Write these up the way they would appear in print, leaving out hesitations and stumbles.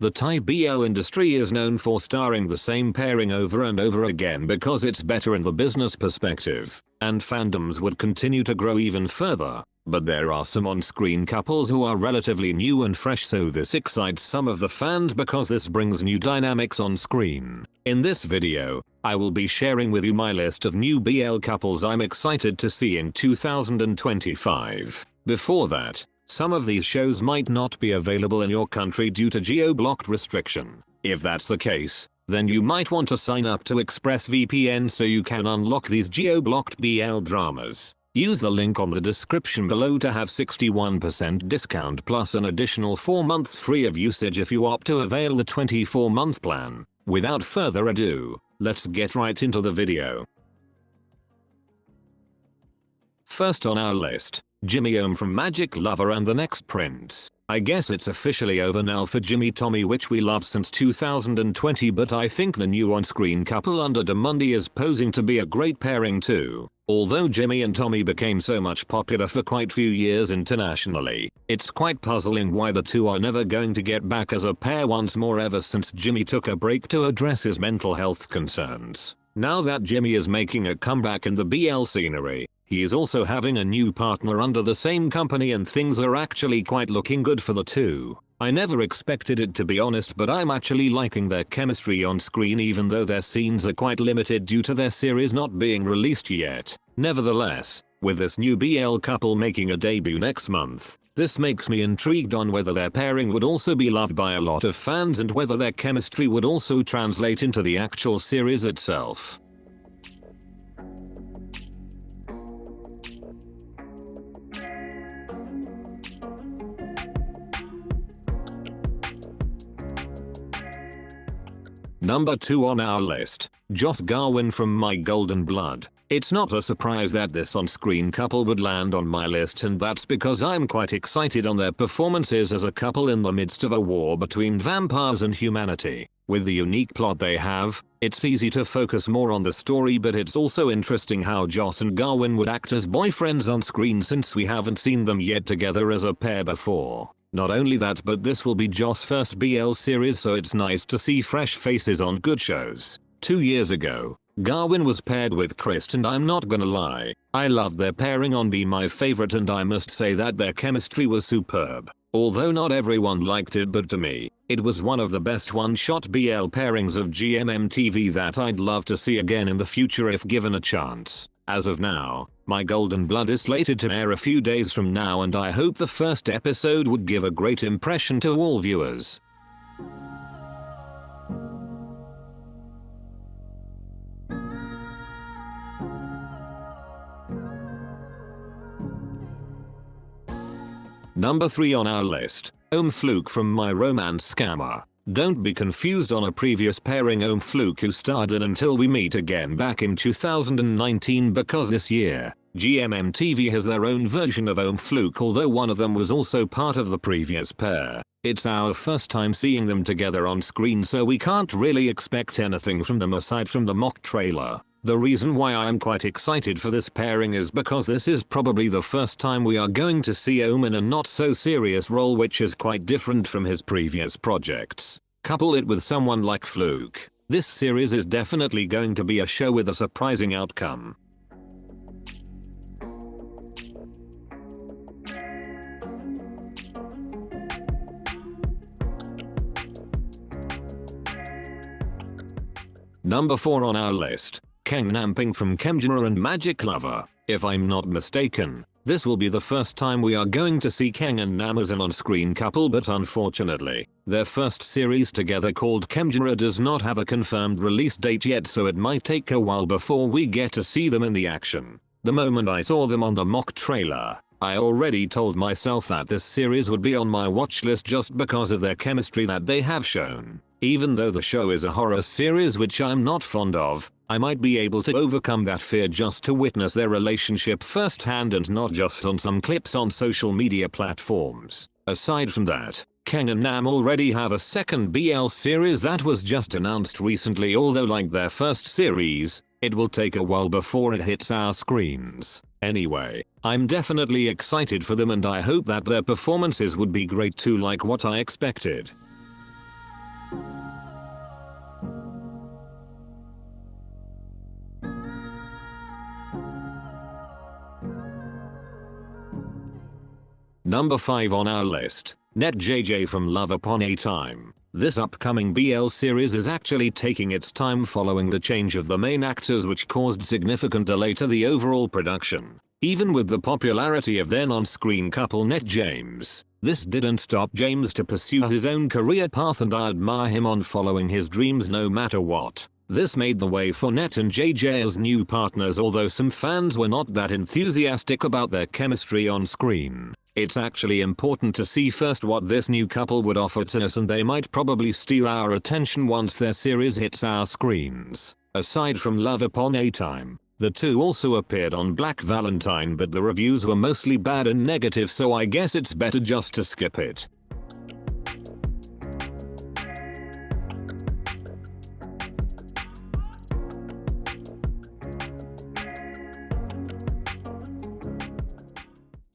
The Thai BL industry is known for starring the same pairing over and over again because it's better in the business perspective, and fandoms would continue to grow even further. But there are some on-screen couples who are relatively new and fresh, so this excites some of the fans because this brings new dynamics on screen. In this video, I will be sharing with you my list of new BL couples I'm excited to see in 2025. Before that, some of these shows might not be available in your country due to geo-blocked restriction. If that's the case, then you might want to sign up to ExpressVPN so you can unlock these geo-blocked BL dramas. Use the link on the description below to have 61% discount plus an additional 4 months free of usage if you opt to avail the 24-month plan. Without further ado, let's get right into the video. First on our list, Jimmy Ohm from Magic Lover and the Next Prince. I guess it's officially over now for Jimmy Tommy, which we loved since 2020, but I think the new on-screen couple under Damundi is posing to be a great pairing too. Although Jimmy and Tommy became so much popular for quite few years internationally, it's quite puzzling why the two are never going to get back as a pair once more ever since Jimmy took a break to address his mental health concerns. Now that Jimmy is making a comeback in the BL scenery, he is also having a new partner under the same company and things are actually quite looking good for the two. I never expected it, to be honest, but I'm actually liking their chemistry on screen even though their scenes are quite limited due to their series not being released yet. Nevertheless, with this new BL couple making a debut next month, this makes me intrigued on whether their pairing would also be loved by a lot of fans and whether their chemistry would also translate into the actual series itself. Number 2 on our list, Joss Gawin from My Golden Blood. It's not a surprise that this on-screen couple would land on my list, and that's because I'm quite excited on their performances as a couple in the midst of a war between vampires and humanity. With the unique plot they have, it's easy to focus more on the story, but it's also interesting how Joss and Gawin would act as boyfriends on screen since we haven't seen them yet together as a pair before. Not only that, but this will be Joss' first BL series, so it's nice to see fresh faces on good shows. 2 years ago, Gawin was paired with Chris, and I'm not gonna lie, I loved their pairing on Be My Favorite, and I must say that their chemistry was superb. Although not everyone liked it, but to me, it was one of the best one-shot BL pairings of GMMTV that I'd love to see again in the future if given a chance. As of now, My Golden Blood is slated to air a few days from now, and I hope the first episode would give a great impression to all viewers. Number 3 on our list, Ohm and Fluke from My Romance Scammer. Don't be confused on a previous pairing, Ohm and Fluke, who starred in Until We Meet Again back in 2019, because this year, GMMTV has their own version of Ohm and Fluke, although one of them was also part of the previous pair. It's our first time seeing them together on screen, so we can't really expect anything from them aside from the mock trailer. The reason why I'm quite excited for this pairing is because this is probably the first time we are going to see Ohm in a not so serious role, which is quite different from his previous projects. Couple it with someone like Fluke, this series is definitely going to be a show with a surprising outcome. Number 4 on our list, Keng and Nam from Kemjima and Magic Lover. If I'm not mistaken, this will be the first time we are going to see Keng and Nam as an on-screen couple, but unfortunately, their first series together called Kemjima does not have a confirmed release date yet, so it might take a while before we get to see them in the action. The moment I saw them on the mock trailer, I already told myself that this series would be on my watch list just because of their chemistry that they have shown. Even though the show is a horror series, which I'm not fond of, I might be able to overcome that fear just to witness their relationship firsthand and not just on some clips on social media platforms. Aside from that, Keng and Nam already have a second BL series that was just announced recently, although like their first series, it will take a while before it hits our screens. Anyway, I'm definitely excited for them, and I hope that their performances would be great too, like what I expected. Number 5 on our list, Net JJ from Love Upon a Time. This upcoming BL series is actually taking its time following the change of the main actors, which caused significant delay to the overall production. Even with the popularity of then on-screen couple Net James, this didn't stop James to pursue his own career path, and I admire him on following his dreams no matter what. This made the way for Net and JJ as new partners, although some fans were not that enthusiastic about their chemistry on screen. It's actually important to see first what this new couple would offer to us, and they might probably steal our attention once their series hits our screens. Aside from Love Upon a Time, the two also appeared on Black Valentine, but the reviews were mostly bad and negative, so I guess it's better just to skip it.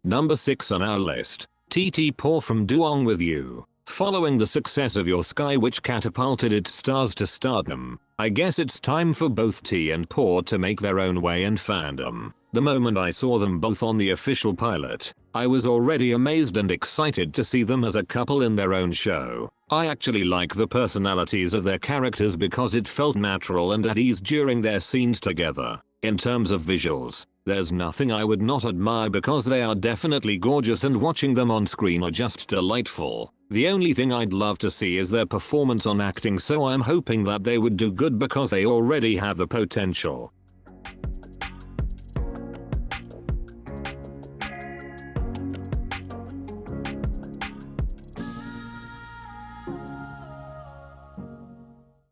Number 6 on our list, TT Paw from Duong With You. Following the success of Your Sky, which catapulted its stars to stardom, I guess it's time for both T and Paw to make their own way in fandom. The moment I saw them both on the official pilot, I was already amazed and excited to see them as a couple in their own show. I actually like the personalities of their characters because it felt natural and at ease during their scenes together. In terms of visuals, there's nothing I would not admire because they are definitely gorgeous and watching them on screen are just delightful. The only thing I'd love to see is their performance on acting, so I'm hoping that they would do good because they already have the potential.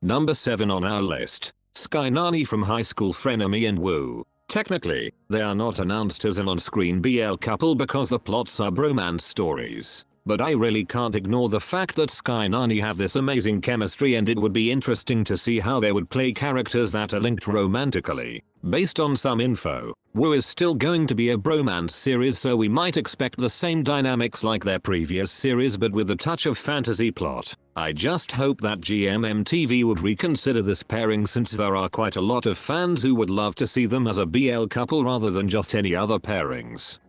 Number 7 on our list, Sky Nani from High School Frenemy and Woo. Technically, they are not announced as an on-screen BL couple because the plots are bromance stories. But I really can't ignore the fact that Sky and Nani have this amazing chemistry, and it would be interesting to see how they would play characters that are linked romantically. Based on some info, Woo is still going to be a bromance series, so we might expect the same dynamics like their previous series but with a touch of fantasy plot. I just hope that GMMTV would reconsider this pairing, since there are quite a lot of fans who would love to see them as a BL couple rather than just any other pairings.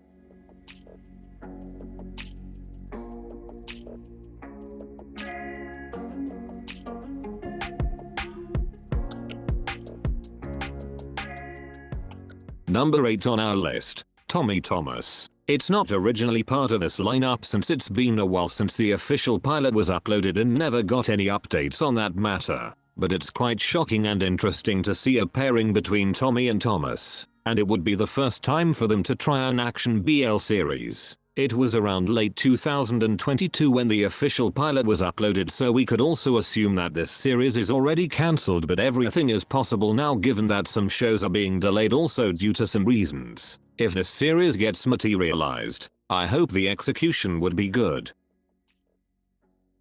Number 8 on our list, Tommy Thomas. It's not originally part of this lineup since it's been a while since the official pilot was uploaded and never got any updates on that matter. But it's quite shocking and interesting to see a pairing between Tommy and Thomas, and it would be the first time for them to try an action BL series. It was around late 2022 when the official pilot was uploaded, so we could also assume that this series is already cancelled, but everything is possible now given that some shows are being delayed also due to some reasons. If this series gets materialized, I hope the execution would be good.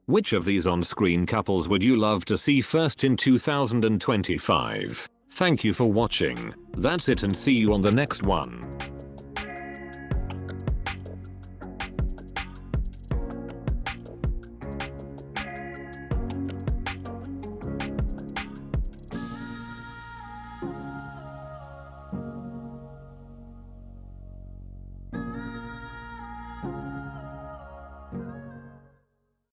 Which of these on-screen couples would you love to see first in 2025? Thank you for watching. That's it, and see you on the next one.